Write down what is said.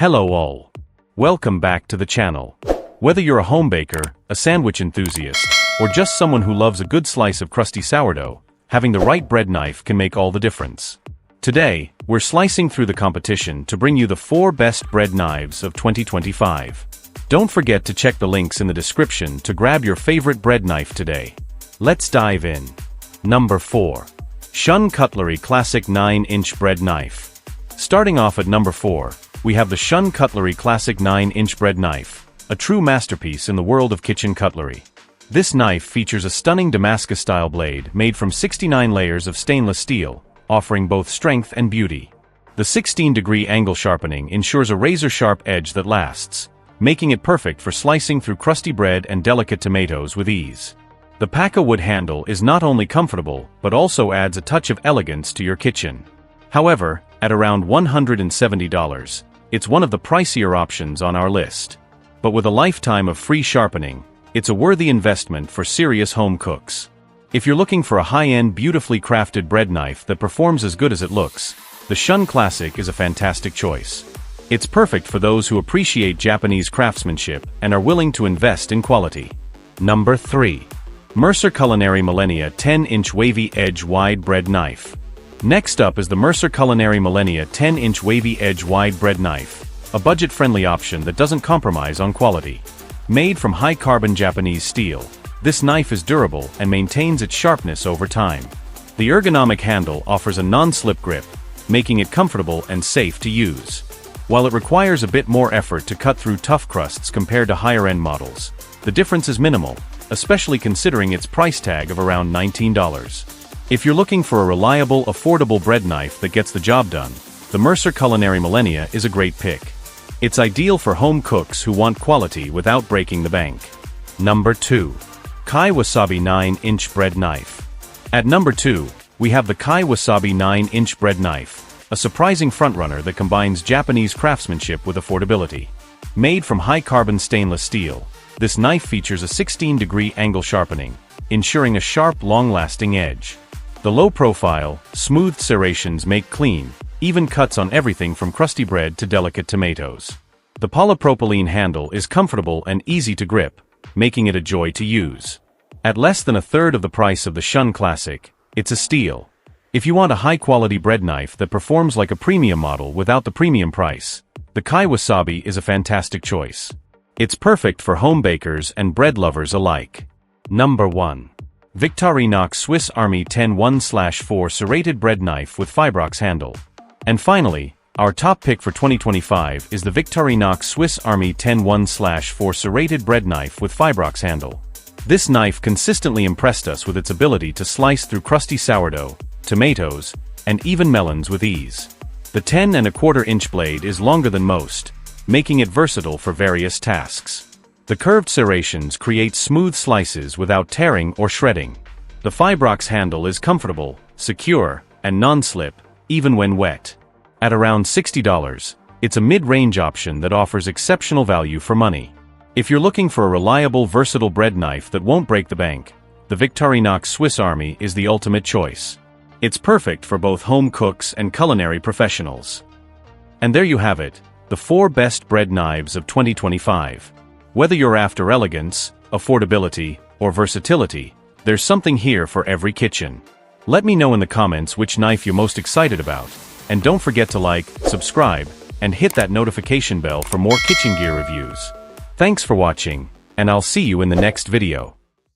Hello all. Welcome back to the channel. Whether you're a home baker, a sandwich enthusiast, or just someone who loves a good slice of crusty sourdough, having the right bread knife can make all the difference. Today, we're slicing through the competition to bring you the 4 best bread knives of 2025. Don't forget to check the links in the description to grab your favorite bread knife today. Let's dive in. Number 4. Shun Cutlery Classic 9-inch Bread Knife. Starting off at number 4, we have the Shun Cutlery Classic 9-inch Bread Knife, a true masterpiece in the world of kitchen cutlery. This knife features a stunning Damascus-style blade made from 69 layers of stainless steel, offering both strength and beauty. The 16-degree angle sharpening ensures a razor-sharp edge that lasts, making it perfect for slicing through crusty bread and delicate tomatoes with ease. The Paca wood handle is not only comfortable, but also adds a touch of elegance to your kitchen. However, at around $170, it's one of the pricier options on our list. But with a lifetime of free sharpening, it's a worthy investment for serious home cooks. If you're looking for a high-end, beautifully crafted bread knife that performs as good as it looks, the Shun Classic is a fantastic choice. It's perfect for those who appreciate Japanese craftsmanship and are willing to invest in quality. Number 3. Mercer Culinary Millennia 10-inch Wavy Edge Wide Bread Knife. Next up is the Mercer Culinary Millennia 10-inch Wavy Edge Wide Bread Knife, a budget-friendly option that doesn't compromise on quality. Made from high-carbon Japanese steel, this knife is durable and maintains its sharpness over time. The ergonomic handle offers a non-slip grip, making it comfortable and safe to use. While it requires a bit more effort to cut through tough crusts compared to higher-end models, the difference is minimal, especially considering its price tag of around $19. If you're looking for a reliable, affordable bread knife that gets the job done, the Mercer Culinary Millennia is a great pick. It's ideal for home cooks who want quality without breaking the bank. Number 2. Kai Wasabi 9-inch Bread Knife. At number 2, we have the Kai Wasabi 9-inch Bread Knife, a surprising frontrunner that combines Japanese craftsmanship with affordability. Made from high-carbon stainless steel, this knife features a 16-degree angle sharpening, ensuring a sharp, long-lasting edge. The low-profile, smooth serrations make clean, even cuts on everything from crusty bread to delicate tomatoes. The polypropylene handle is comfortable and easy to grip, making it a joy to use. At less than a third of the price of the Shun Classic, it's a steal. If you want a high-quality bread knife that performs like a premium model without the premium price, the Kai Wasabi is a fantastic choice. It's perfect for home bakers and bread lovers alike. Number 1. Victorinox Swiss Army 10-1/4 Serrated Bread Knife with Fibrox Handle. And finally, our top pick for 2025 is the Victorinox Swiss Army 10-1/4 Serrated Bread Knife with Fibrox Handle. This knife consistently impressed us with its ability to slice through crusty sourdough, tomatoes, and even melons with ease. The 10-1/4-inch blade is longer than most, making it versatile for various tasks. The curved serrations create smooth slices without tearing or shredding. The Fibrox handle is comfortable, secure, and non-slip, even when wet. At around $60, it's a mid-range option that offers exceptional value for money. If you're looking for a reliable, versatile bread knife that won't break the bank, the Victorinox Swiss Army is the ultimate choice. It's perfect for both home cooks and culinary professionals. And there you have it, the 4 best bread knives of 2025. Whether you're after elegance, affordability, or versatility, there's something here for every kitchen. Let me know in the comments which knife you're most excited about, and don't forget to like, subscribe, and hit that notification bell for more kitchen gear reviews. Thanks for watching, and I'll see you in the next video.